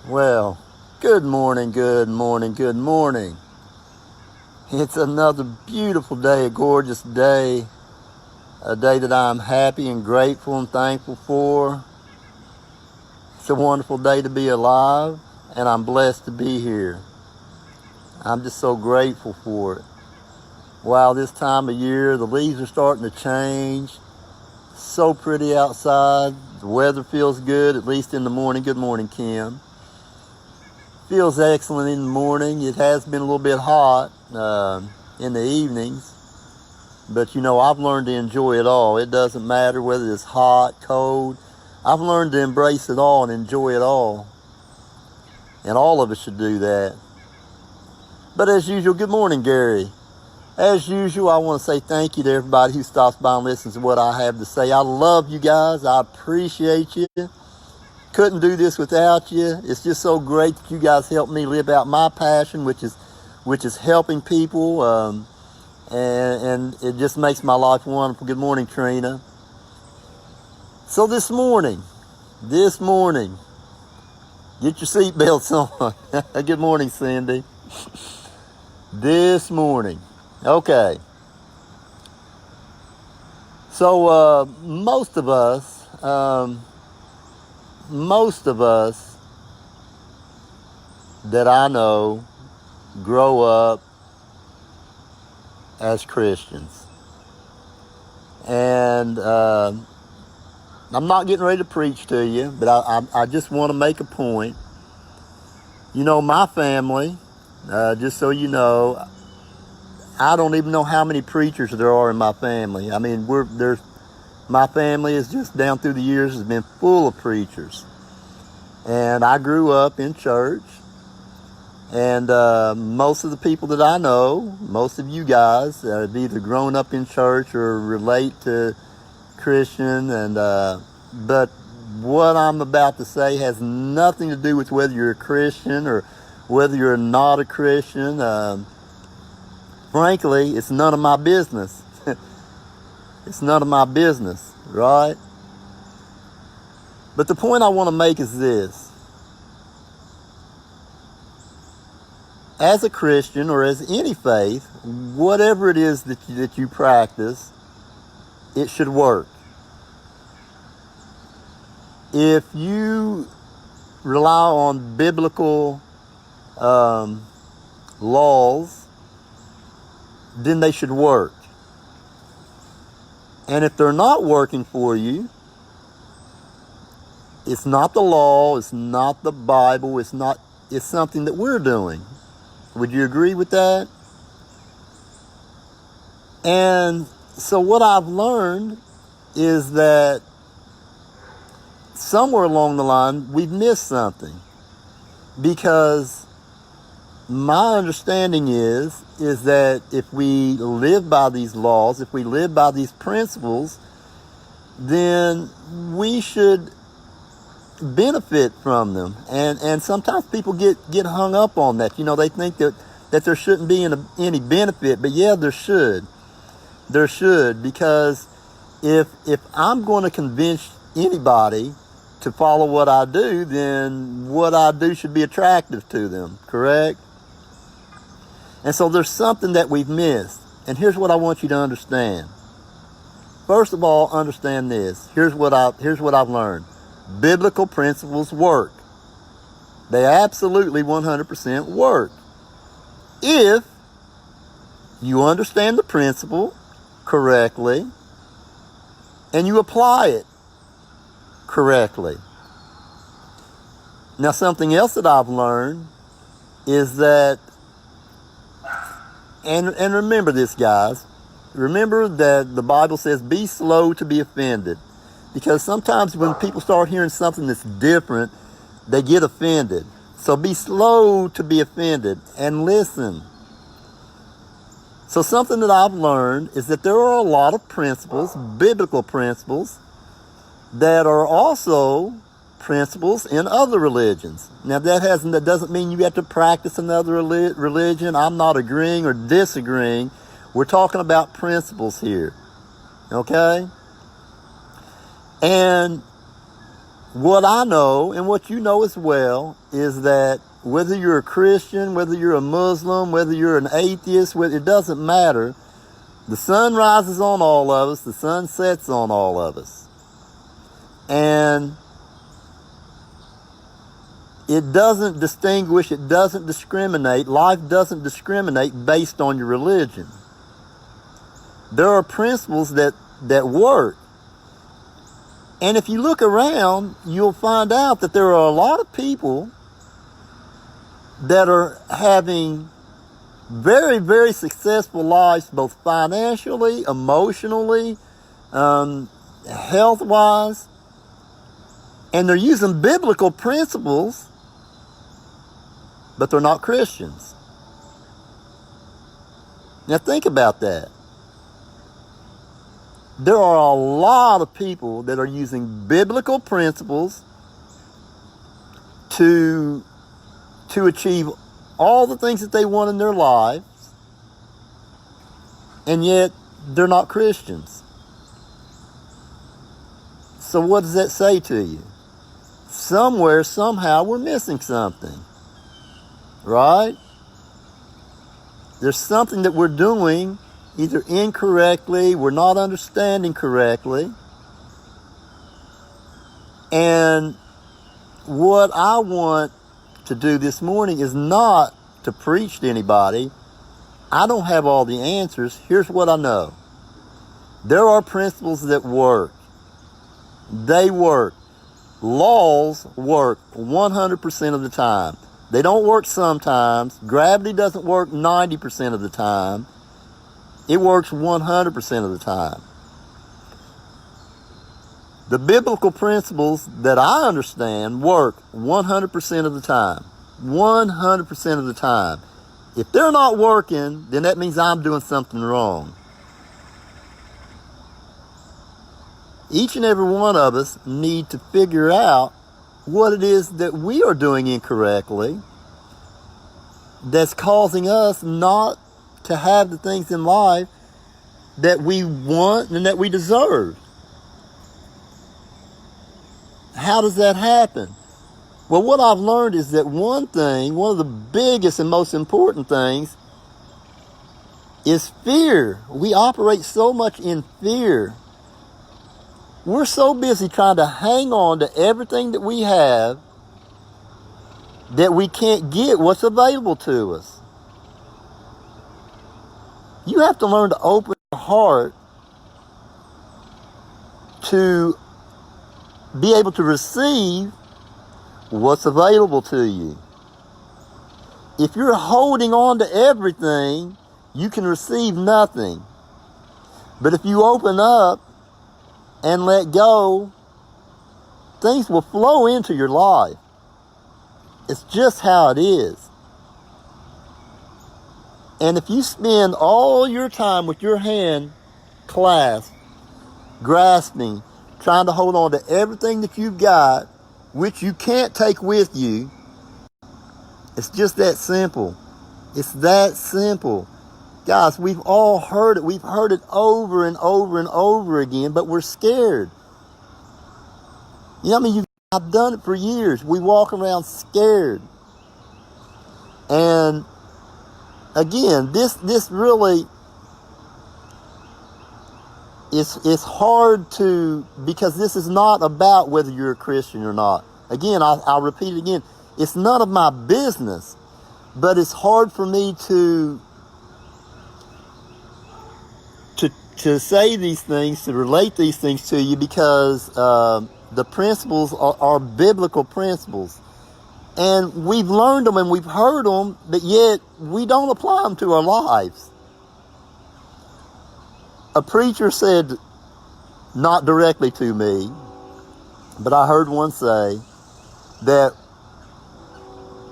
Well, good morning, good morning, good morning. It's another beautiful day, a gorgeous day, a day that I'm happy and grateful and thankful for. It's a wonderful day to be alive, and I'm blessed to be here. I'm just so grateful for it. Wow, this time of year, the leaves are starting to change. So pretty outside. The weather feels good, at least in the morning. Good morning, Kim. Feels excellent in the morning. It has been a little bit hot in the evenings, but I've learned to enjoy it all. It doesn't matter whether it's hot, cold. I've learned to embrace it all and enjoy it all, and all of us should do that. But as usual, good morning, Gary. As usual, I want to say thank you to everybody who stops by and listens to what I have to say. I love you guys. I appreciate you. Couldn't do this without you. It's just so great that you guys help me live out my passion, which is helping people, and it just makes my life wonderful. Good morning, Trina. So this morning, get your seatbelts on. Good morning, Cindy. This morning, okay. So most of us that I know grow up as Christians. And I'm not getting ready to preach to you, but I just want to make a point. My family, just so you know, I don't even know how many preachers there are in my family. I mean, my family is just down through the years has been full of preachers. And I grew up in church. And most of the people that I know, most of you guys, have either grown up in church or relate to Christian. But what I'm about to say has nothing to do with whether you're a Christian or whether you're not a Christian. Frankly, it's none of my business. It's none of my business, right? But the point I want to make is this. As a Christian or as any faith, whatever it is that you practice, it should work. If you rely on biblical laws, then they should work. And if they're not working for you, it's not the law, it's not the Bible, it's something that we're doing. Would you agree with that? And so what I've learned is that somewhere along the line, we've missed something. Because my understanding is that if we live by these laws, if we live by these principles, then we should benefit from them. And sometimes people get hung up on that. They think that there shouldn't be any benefit, but yeah, there should. There should, because if I'm going to convince anybody to follow what I do, then what I do should be attractive to them, correct? And so there's something that we've missed. And here's what I want you to understand. First of all, understand this. Here's what I've learned. Biblical principles work. They absolutely 100% work. If you understand the principle correctly and you apply it correctly. Now, something else that I've learned is that, and remember this, guys, remember that the Bible says, be slow to be offended. Because sometimes when people start hearing something that's different, they get offended. So be slow to be offended and listen. So something that I've learned is that there are a lot of principles, biblical principles, that are also principles in other religions. Now that doesn't mean you have to practice another religion. I'm not agreeing or disagreeing. We're talking about principles here. Okay? And what I know and what you know as well is that whether you're a Christian, whether you're a Muslim, whether you're an atheist, it doesn't matter. The sun rises on all of us. The sun sets on all of us. And it doesn't distinguish. It doesn't discriminate. Life doesn't discriminate based on your religion. There are principles that work. And if you look around, you'll find out that there are a lot of people that are having very, very successful lives, both financially, emotionally, health-wise. And they're using biblical principles, but they're not Christians. Now think about that. There are a lot of people that are using biblical principles to achieve all the things that they want in their lives, and yet they're not Christians. So what does that say to you? Somewhere, somehow, we're missing something, right? There's something that we're doing either incorrectly, we're not understanding correctly. And what I want to do this morning is not to preach to anybody. I don't have all the answers. Here's what I know. There are principles that work. They work. Laws work 100% of the time. They don't work sometimes. Gravity doesn't work 90% of the time. It works 100% of the time. The biblical principles that I understand work 100% of the time. 100% of the time. If they're not working, then that means I'm doing something wrong. Each and every one of us need to figure out what it is that we are doing incorrectly that's causing us not to have the things in life that we want and that we deserve. How does that happen? Well, what I've learned is that one of the biggest and most important things is fear. We operate so much in fear. We're so busy trying to hang on to everything that we have that we can't get what's available to us. You have to learn to open your heart to be able to receive what's available to you. If you're holding on to everything, you can receive nothing. But if you open up and let go, things will flow into your life. It's just how it is. And if you spend all your time with your hand clasped, grasping, trying to hold on to everything that you've got, which you can't take with you, it's just that simple. It's that simple. Guys, we've all heard it. We've heard it over and over and over again, but we're scared. You know what I mean? I've done it for years. We walk around scared. And again, this really it's hard to, because this is not about whether you're a Christian or not. Again, I'll repeat it again. It's none of my business, but it's hard for me to say these things, to relate these things to you, because the principles are biblical principles. And we've learned them and we've heard them, but yet we don't apply them to our lives. A preacher said, not directly to me, but I heard one say that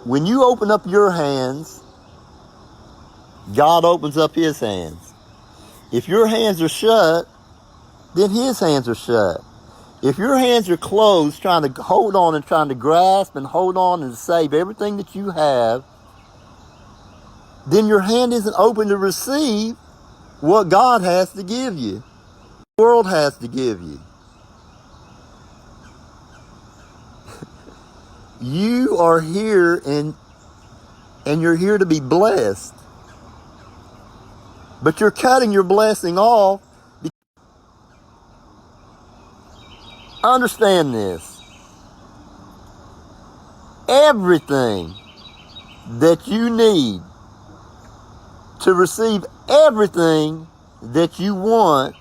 when you open up your hands, God opens up his hands. If your hands are shut, then his hands are shut. If your hands are closed, trying to hold on and trying to grasp and hold on and save everything that you have, then your hand isn't open to receive what God has to give you, the world has to give you. You are here and you're here to be blessed. But you're cutting your blessing off. Understand this. Everything that you need to receive everything that you want,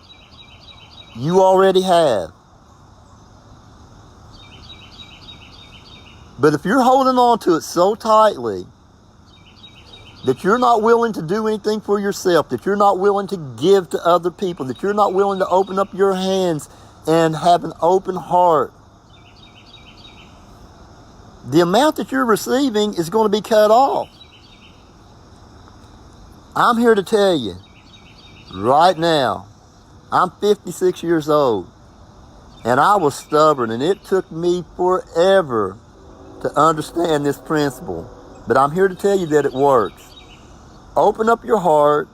you already have. But if you're holding on to it so tightly that you're not willing to do anything for yourself, that you're not willing to give to other people, that you're not willing to open up your hands and have an open heart, the amount that you're receiving is going to be cut off. I'm here to tell you, right now, I'm 56 years old, and I was stubborn, and it took me forever to understand this principle. But I'm here to tell you that it works. Open up your heart,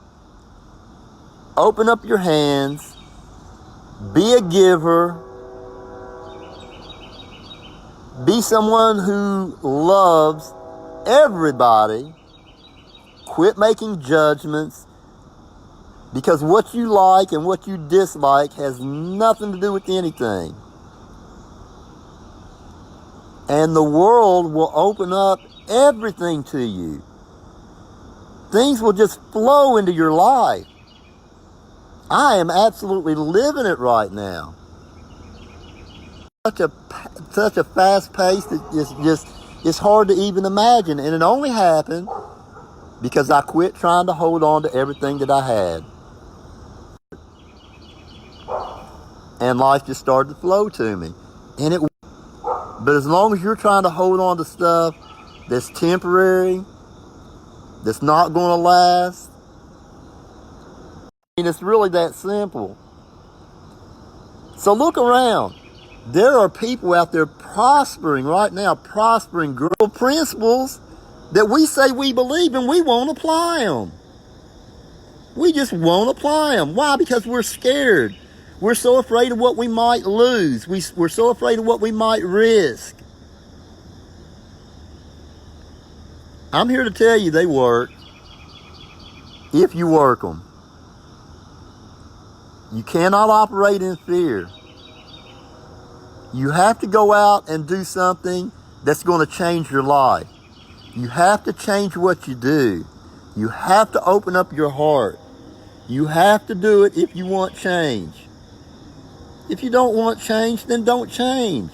open up your hands, be a giver, be someone who loves everybody. Quit making judgments, because what you like and what you dislike has nothing to do with anything. And the world will open up everything to you. Things will just flow into your life. I am absolutely living it right now. Such a fast pace that it's hard to even imagine. And it only happened because I quit trying to hold on to everything that I had. And life just started to flow to me. But as long as you're trying to hold on to stuff that's temporary, that's not going to last, I mean, it's really that simple. So look around. There are people out there prospering right now, prospering principles that we say we believe, and we won't apply them. We just won't apply them. Why? Because we're scared. We're so afraid of what we might lose. We're so afraid of what we might risk. I'm here to tell you they work if you work them. You cannot operate in fear. You have to go out and do something that's going to change your life. You have to change what you do. You have to open up your heart. You have to do it if you want change. If you don't want change, then don't change.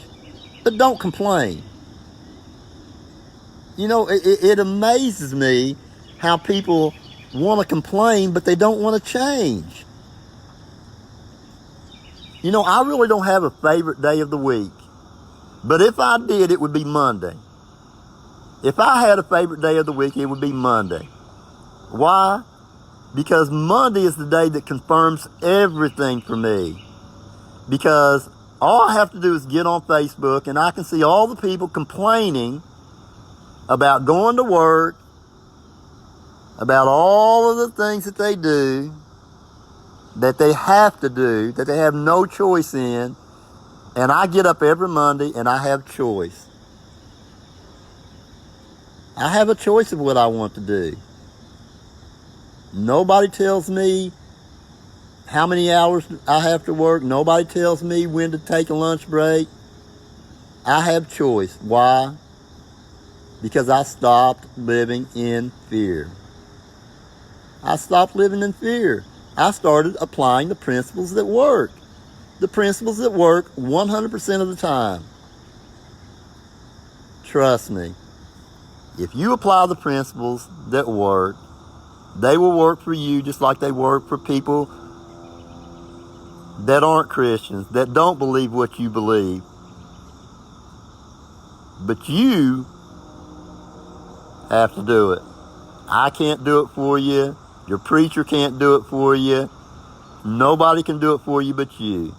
But don't complain. You know, it amazes me how people want to complain, but they don't want to change. You know, I really don't have a favorite day of the week. But if I did, it would be Monday. If I had a favorite day of the week, it would be Monday. Why? Because Monday is the day that confirms everything for me. Because all I have to do is get on Facebook and I can see all the people complaining about going to work, about all of the things that they do, that they have to do, that they have no choice in. And I get up every Monday and I have choice. I have a choice of what I want to do. Nobody tells me how many hours I have to work. Nobody tells me when to take a lunch break. I have choice. Why? Because I stopped living in fear. I stopped living in fear. I started applying the principles that work. The principles that work 100% of the time. Trust me. If you apply the principles that work, they will work for you just like they work for people that aren't Christians, that don't believe what you believe. But you have to do it. I can't do it for you. Your preacher can't do it for you. Nobody can do it for you but you.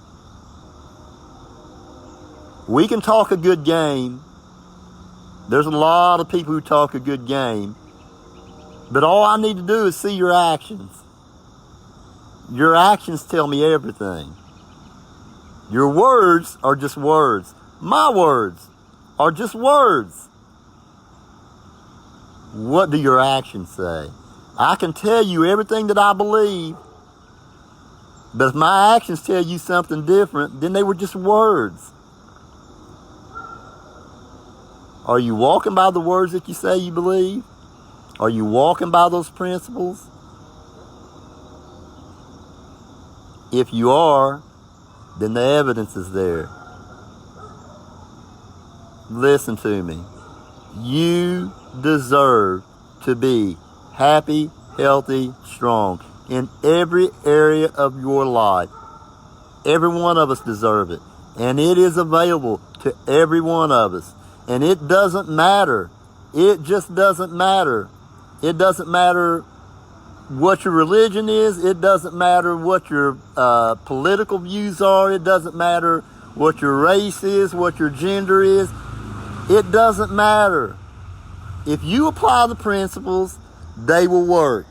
We can talk a good game. There's a lot of people who talk a good game. But all I need to do is see your actions. Your actions tell me everything. Your words are just words. My words are just words. What do your actions say? I can tell you everything that I believe, but if my actions tell you something different, then they were just words. Are you walking by the words that you say you believe? Are you walking by those principles? If you are, then the evidence is there. Listen to me. You deserve to be happy, healthy, strong in every area of your life. Every one of us deserve it. And it is available to every one of us. And it doesn't matter. It just doesn't matter. It doesn't matter what your religion is. It doesn't matter what your political views are. It doesn't matter what your race is, what your gender is. It doesn't matter. If you apply the principles, they will work.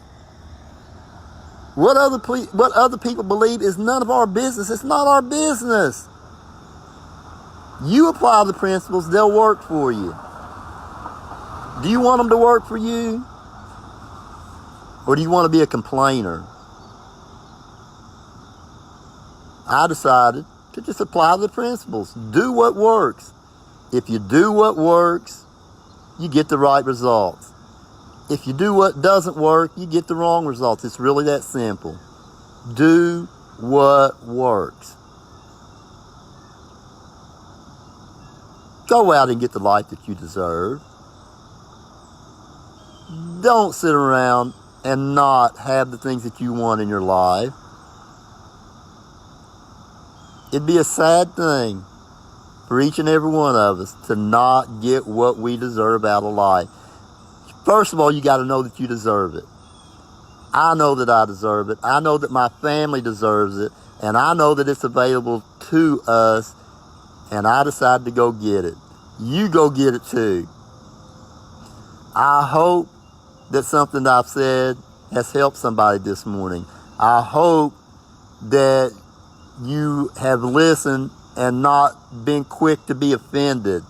What other people believe is none of our business. It's not our business. You apply the principles, they'll work for you. Do you want them to work for you? Or do you want to be a complainer? I decided to just apply the principles. Do what works. If you do what works, you get the right results. If you do what doesn't work, you get the wrong results. It's really that simple. Do what works. Go out and get the life that you deserve. Don't sit around and not have the things that you want in your life. It'd be a sad thing for each and every one of us to not get what we deserve out of life. First of all, you got to know that you deserve it. I know that I deserve it. I know that my family deserves it. And I know that it's available to us. And I decided to go get it. You go get it too. I hope that something that I've said has helped somebody this morning. I hope that you have listened and not been quick to be offended.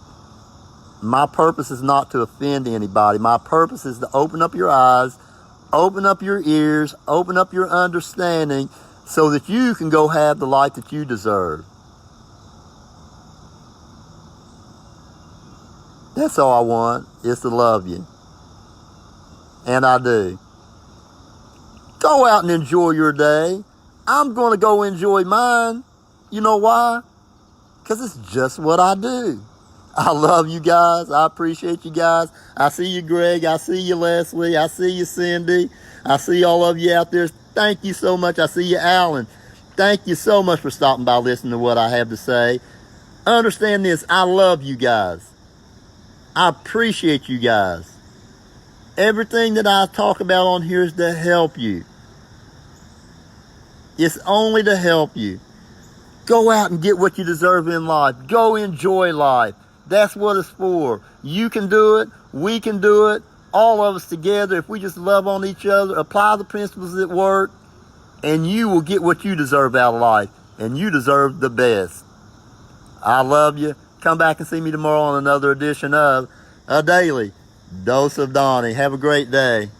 My purpose is not to offend anybody. My purpose is to open up your eyes, open up your ears, open up your understanding so that you can go have the life that you deserve. That's all I want, is to love you. And I do. Go out and enjoy your day. I'm going to go enjoy mine. You know why? Because it's just what I do. I love you guys. I appreciate you guys. I see you, Greg. I see you, Leslie. I see you, Cindy. I see all of you out there. Thank you so much. I see you, Alan. Thank you so much for stopping by listening to what I have to say. Understand this. I love you guys. I appreciate you guys. Everything that I talk about on here is to help you. It's only to help you. Go out and get what you deserve in life. Go enjoy life. That's what it's for. You can do it. We can do it. All of us together, if we just love on each other, apply the principles that work, and you will get what you deserve out of life. And you deserve the best. I love you. Come back and see me tomorrow on another edition of A Daily Dose of Donnie. Have a great day.